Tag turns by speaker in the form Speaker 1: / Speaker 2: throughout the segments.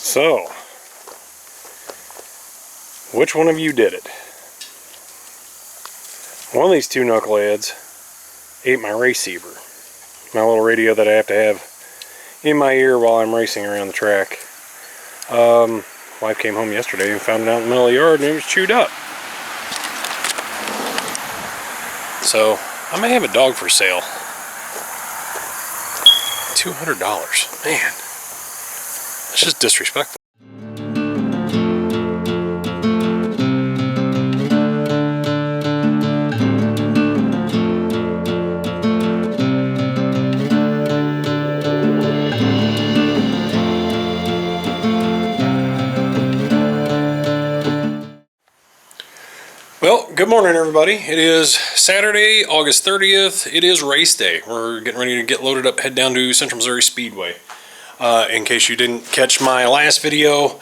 Speaker 1: So, which one of you did it? One of these two knuckleheads ate my receiver, my little radio that I have to have in my ear while I'm racing around the track. Wife came home yesterday and found it out in the middle of the yard and it was chewed up. So, I may have a dog for sale. $200. Man, that's just disrespectful. Well, good morning everybody. It is Saturday, August 30th. It is race day. We're getting ready to get loaded up, head down to Central Missouri Speedway. In case you didn't catch my last video,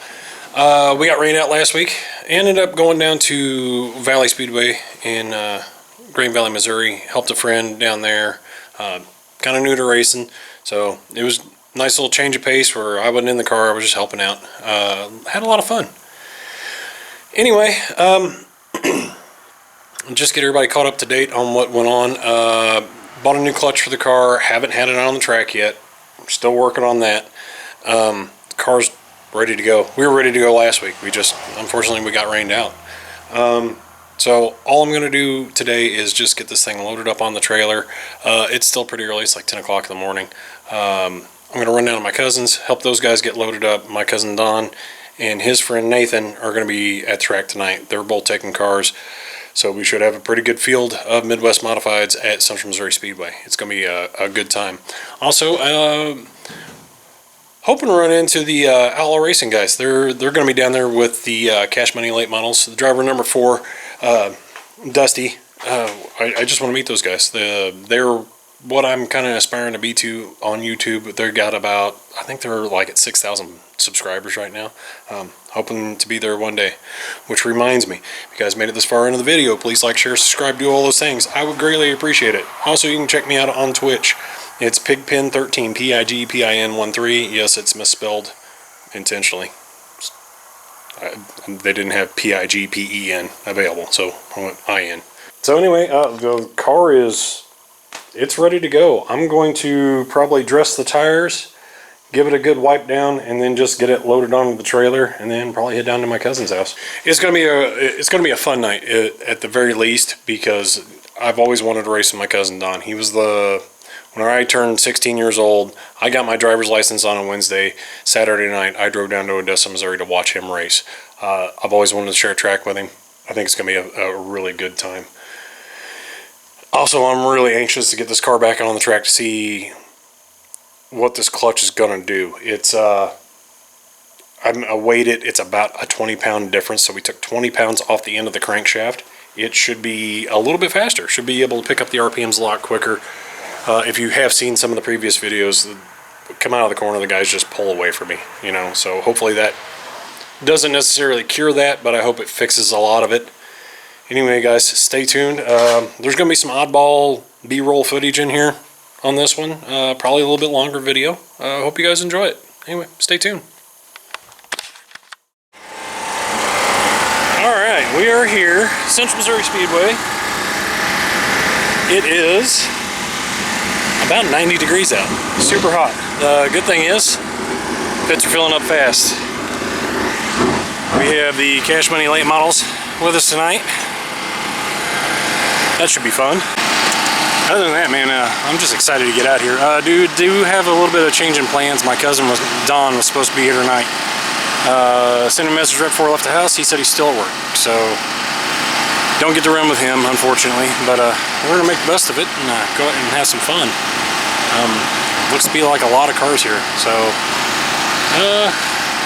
Speaker 1: we got rained out last week. Ended up going down to Valley Speedway in Green Valley, Missouri. Helped a friend down there. Kind of new to racing, so it was a nice little change of pace where I wasn't in the car, I was just helping out. Had a lot of fun. Anyway, just get everybody caught up to date on what went on. Bought a new clutch for the car. Haven't had it on the track yet. I'm still working on that. The car's ready to go. We were ready to go last week. Unfortunately, we got rained out. So all I'm going to do today is just get this thing loaded up on the trailer. It's still pretty early. It's like 10 o'clock in the morning. I'm going to run down to my cousins, help those guys get loaded up. My cousin Don and his friend Nathan are going to be at the track tonight. They're both taking cars. So we should have a pretty good field of Midwest Modifieds at Central Missouri Speedway. It's going to be a good time. Also, hoping to run into the Outlaw Racing guys. They're going to be down there with the Cash Money late models. The driver number 4, Dusty. I just want to meet those guys. They're what I'm kind of aspiring to be to on YouTube. They've got about, I think they're like at 6,000 subscribers right now. Hoping to be there one day. Which reminds me, if you guys made it this far into the video, please like, share, subscribe, do all those things. I would greatly appreciate it. Also, you can check me out on Twitch. It's Pigpen13, Pigpin13. Yes, it's misspelled intentionally. They didn't have Pigpen available, so I went IN. So anyway, the car it's ready to go. I'm going to probably dress the tires, give it a good wipe down, and then just get it loaded onto the trailer, and then probably head down to my cousin's house. It's gonna be a fun night at the very least, because I've always wanted to race with my cousin Don. He was when I turned 16 years old, I got my driver's license on a Wednesday. Saturday night, I drove down to Odessa, Missouri to watch him race. I've always wanted to share a track with him. I think it's gonna be a really good time. Also, I'm really anxious to get this car back on the track to see what this clutch is going to do. I weighed it. It's about a 20-pound difference, so we took 20 pounds off the end of the crankshaft. It should be a little bit faster. Should be able to pick up the RPMs a lot quicker. If you have seen some of the previous videos, come out of the corner, the guys just pull away from me, so hopefully that doesn't necessarily cure that, but I hope it fixes a lot of it. Anyway, guys, stay tuned. There's going to be some oddball B-roll footage in here on this one. Probably a little bit longer video. Hope you guys enjoy it. Anyway, stay tuned. Alright, we are here, Central Missouri Speedway. It is about 90 degrees out. Super hot. The good thing is, pits are filling up fast. We have the Cash Money late models with us tonight. That should be fun. Other than that, man, I'm just excited to get out here. Do have a little bit of change in plans. My cousin Don was supposed to be here tonight. Sent a message right before I left the house. He said he's still at work, so don't get to run with him, unfortunately. But we're gonna make the best of it and go out and have some fun. Looks to be like a lot of cars here, so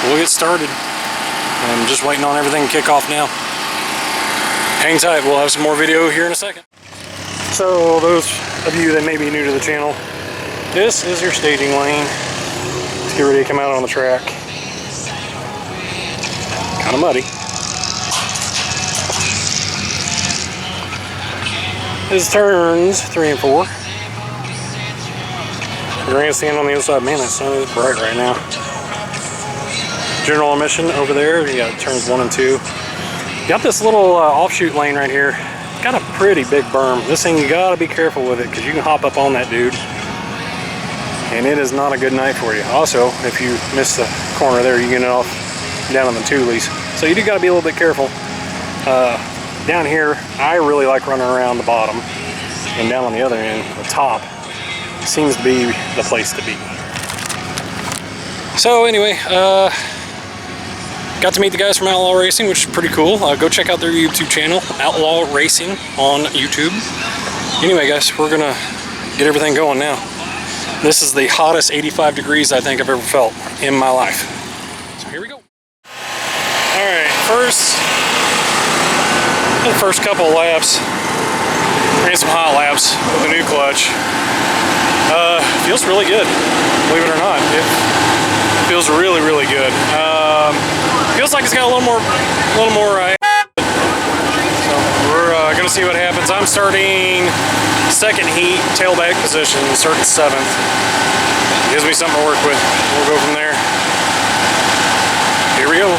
Speaker 1: we'll get started. I'm just waiting on everything to kick off now. Hang tight, we'll have some more video here in a second. So those of you that may be new to the channel, this is your staging lane. Let's get ready to come out on the track. Kind of muddy. This is turns 3 and 4. Grandstand on the other side. Man, that sun is bright right now. general emission over there. You got turns 1 and 2. Got this little offshoot lane right here. Got a pretty big berm. This thing, you gotta be careful with it because you can hop up on that dude. And it is not a good night for you. Also, if you miss the corner there, you get it off down on the Tulies. So you do gotta be a little bit careful. Down here, I really like running around the bottom. And down on the other end, the top, seems to be the place to be. So anyway, got to meet the guys from Outlaw Racing, which is pretty cool. Go check out their YouTube channel, Outlaw Racing on YouTube. Anyway guys, we're gonna get everything going now. This is the hottest 85 degrees I think I've ever felt in my life. So here we go. Alright, the first couple of laps, ran some hot laps with the new clutch. Feels really good, believe it or not. It feels really, really good. Feels like it's got a little more. So we're gonna see what happens. I'm starting second heat, tailback position, starting 7th. Gives me something to work with. We'll go from there. Here we go.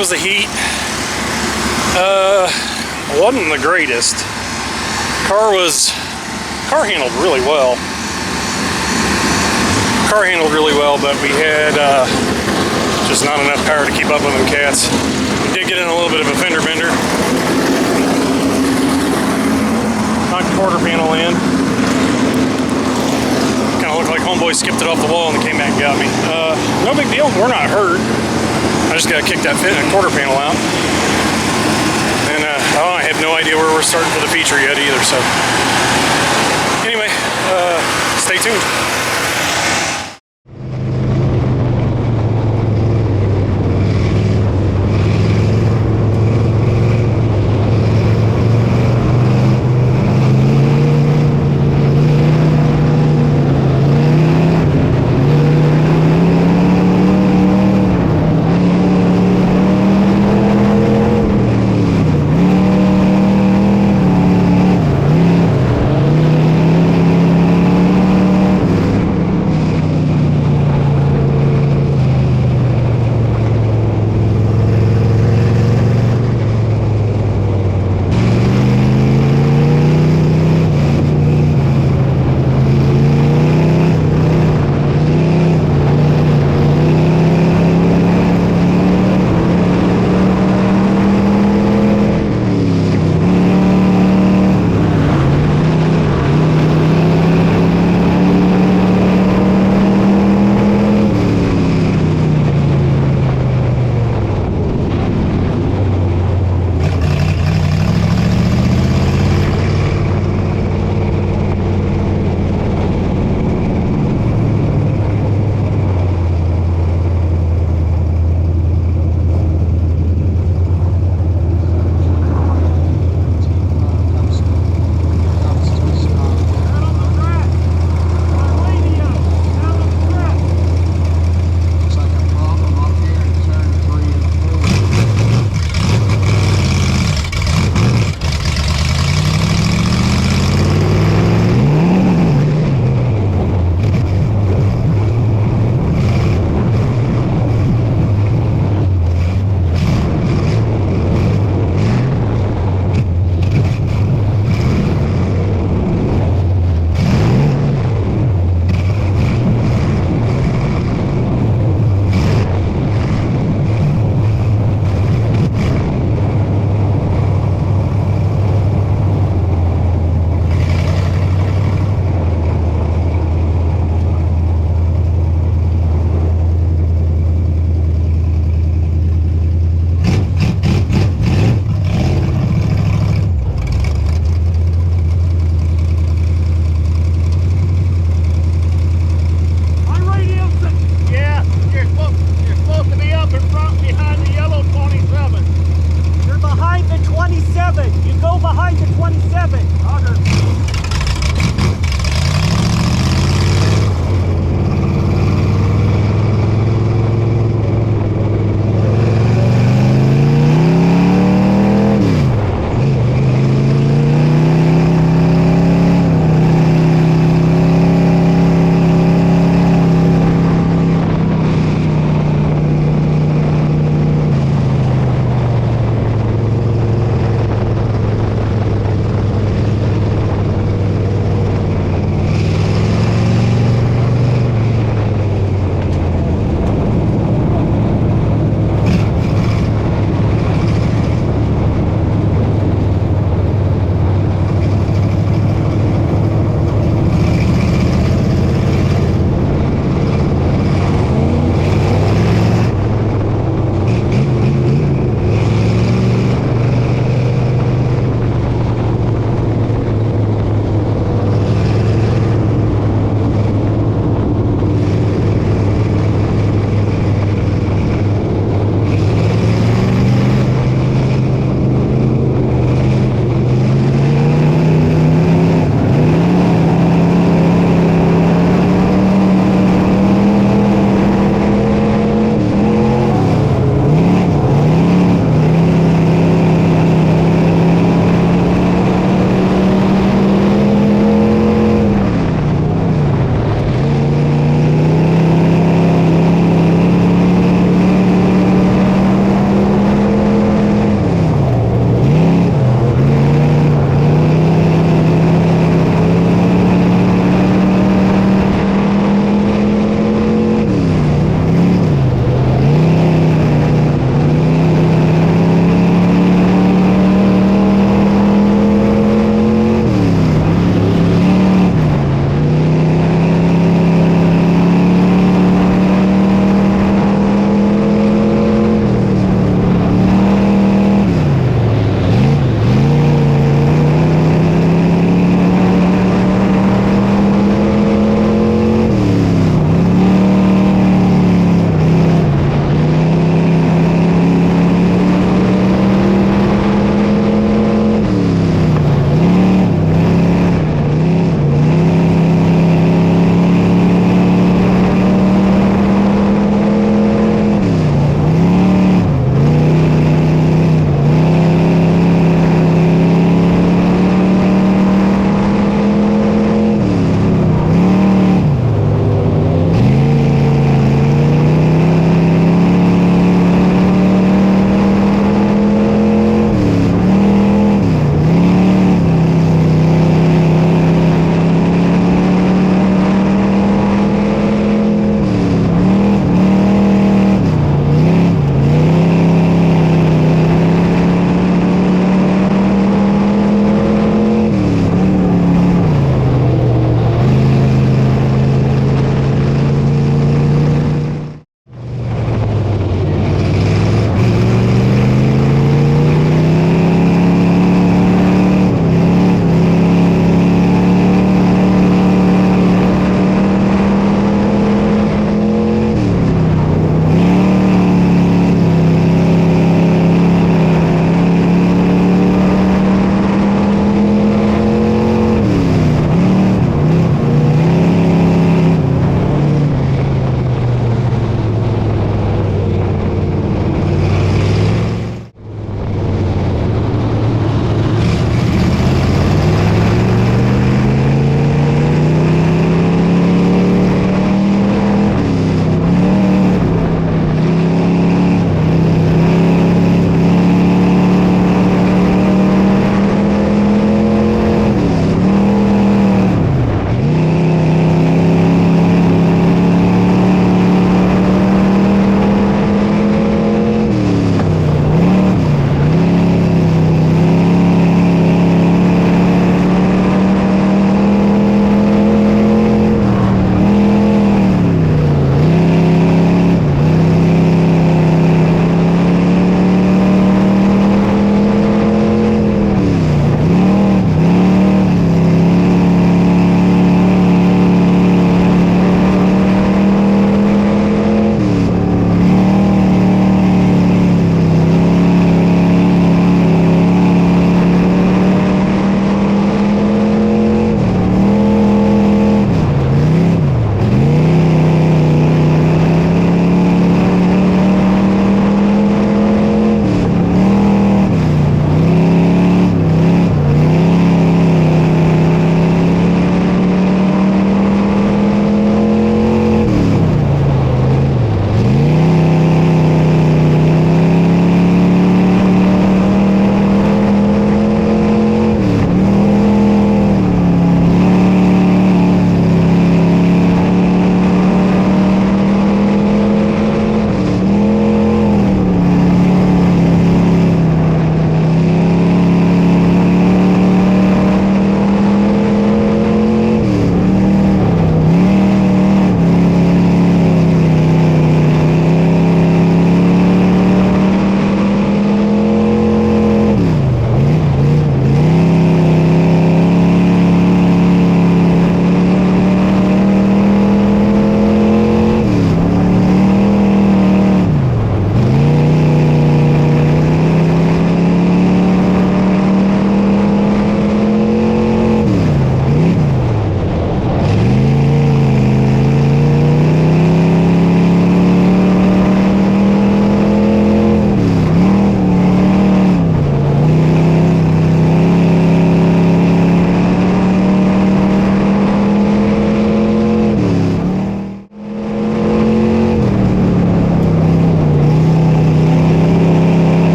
Speaker 1: was the heat. Wasn't the greatest. Car handled really well. But we had just not enough power to keep up with them cats. We did get in a little bit of a fender bender. Knocked the quarter panel in. Kind of looked like homeboy skipped it off the wall and came back and got me. No big deal, we're not hurt. I just gotta kick that quarter panel out. And I have no idea where we're starting for the feature yet either, so. Anyway, stay tuned.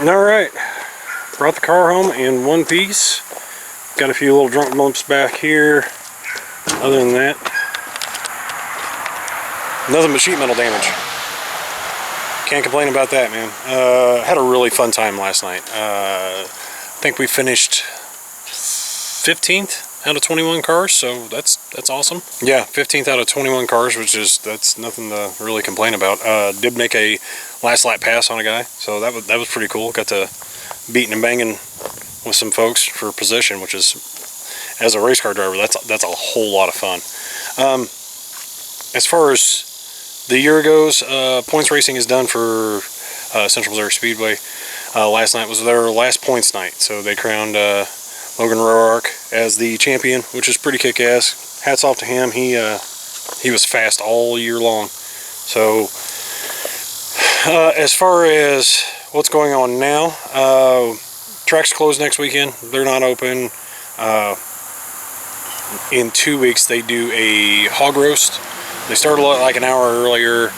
Speaker 1: Alright, brought the car home in one piece. Got a few little drunk bumps back here. Other than that, nothing but sheet metal damage. Can't complain about that, man. Had a really fun time last night. I think we finished 15th out of 21 cars, so that's awesome. Yeah, 15th out of 21 cars, that's nothing to really complain about. Did make a last lap pass on a guy, so that was pretty cool. Got to beating and banging with some folks for position, which is, as a race car driver, that's a whole lot of fun. As far as the year goes, points racing is done for Central Missouri Speedway. Last night was their last points night, so they crowned Logan Roark as the champion, which is pretty kick-ass. Hats off to him. He was fast all year long. So as far as what's going on now, track's closed next weekend. They're not open. In 2 weeks they do a hog roast. They start like an hour earlier.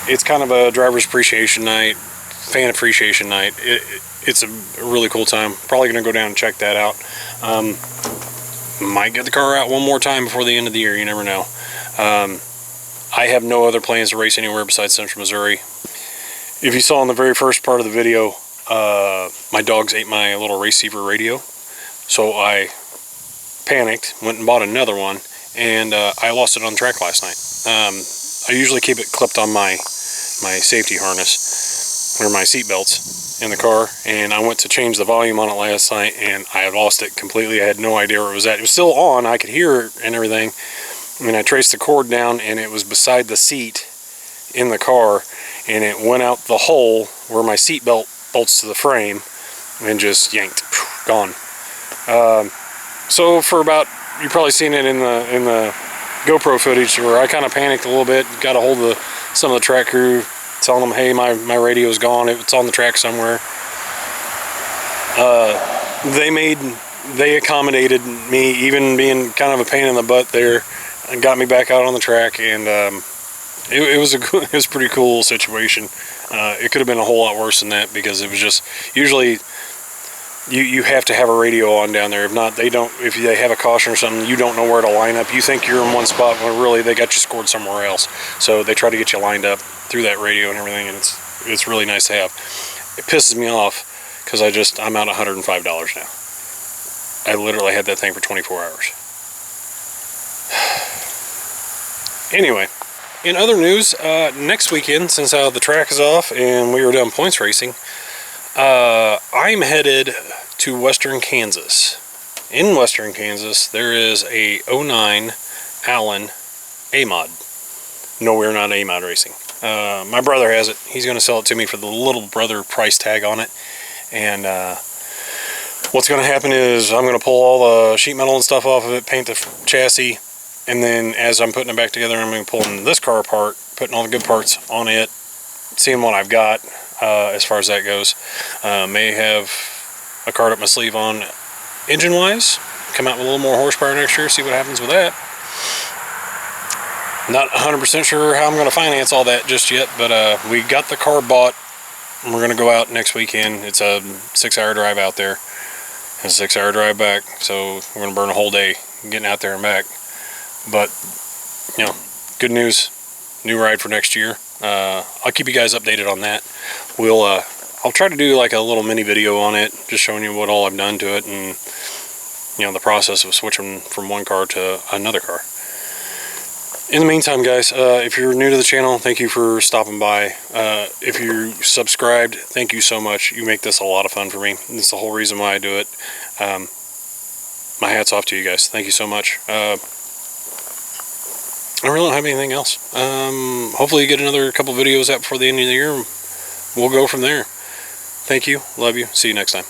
Speaker 1: It's kind of a driver's appreciation night, fan appreciation night. It's a really cool time. Probably going to go down and check that out. Might get the car out one more time before the end of the year. You never know. I have no other plans to race anywhere besides Central Missouri. If you saw in the very first part of the video, my dogs ate my little receiver radio. So I panicked, went and bought another one, and I lost it on track last night. I usually keep it clipped on my safety harness, or my seat belts in the car, and I went to change the volume on it last night, and I had lost it completely. I had no idea where it was at. It was still on, I could hear it and everything, and I traced the cord down, and it was beside the seat in the car, and it went out the hole where my seat belt bolts to the frame, and just yanked, gone. So for about, you've probably seen it in the GoPro footage, where I kind of panicked a little bit, got a hold of some of the track crew, telling them, hey, my radio's gone, it's on the track somewhere. They accommodated me, even being kind of a pain in the butt there, and got me back out on the track, and it was a pretty cool situation. It could have been a whole lot worse than that, because it was just, usually you have to have a radio on down there. If not, they don't. If they have a caution or something, you don't know where to line up. You think you're in one spot when really they got you scored somewhere else. So they try to get you lined up through that radio and everything, and it's really nice to have. It pisses me off because I'm out $105 now. I literally had that thing for 24 hours. Anyway, in other news, next weekend, since the track is off and we were done points racing, I'm headed to Western Kansas. In Western Kansas, there is a 09 Allen A-Mod. No, we're not A-Mod racing. My brother has it. He's going to sell it to me for the little brother price tag on it. And what's going to happen is I'm going to pull all the sheet metal and stuff off of it, paint the chassis, and then as I'm putting it back together, I'm going to pull this car apart, putting all the good parts on it, seeing what I've got. As far as that goes, may have a card up my sleeve on engine wise, come out with a little more horsepower next year, see what happens with that. Not 100% sure how I'm going to finance all that just yet, but we got the car bought, and we're going to go out next weekend. It's a 6-hour drive out there and a 6-hour drive back, so we're going to burn a whole day getting out there and back. But you know, good news, new ride for next year. I'll keep you guys updated on that. I'll try to do like a little mini video on it, just showing you what all I've done to it, and you know, the process of switching from one car to another car. In the meantime, guys, if you're new to the channel, thank you for stopping by. If you're subscribed, thank you so much. You make this a lot of fun for me. That's the whole reason why I do it. My hat's off to you guys. Thank you so much. I really don't have anything else. Hopefully you get another couple videos out before the end of the year. We'll go from there. Thank you. Love you. See you next time.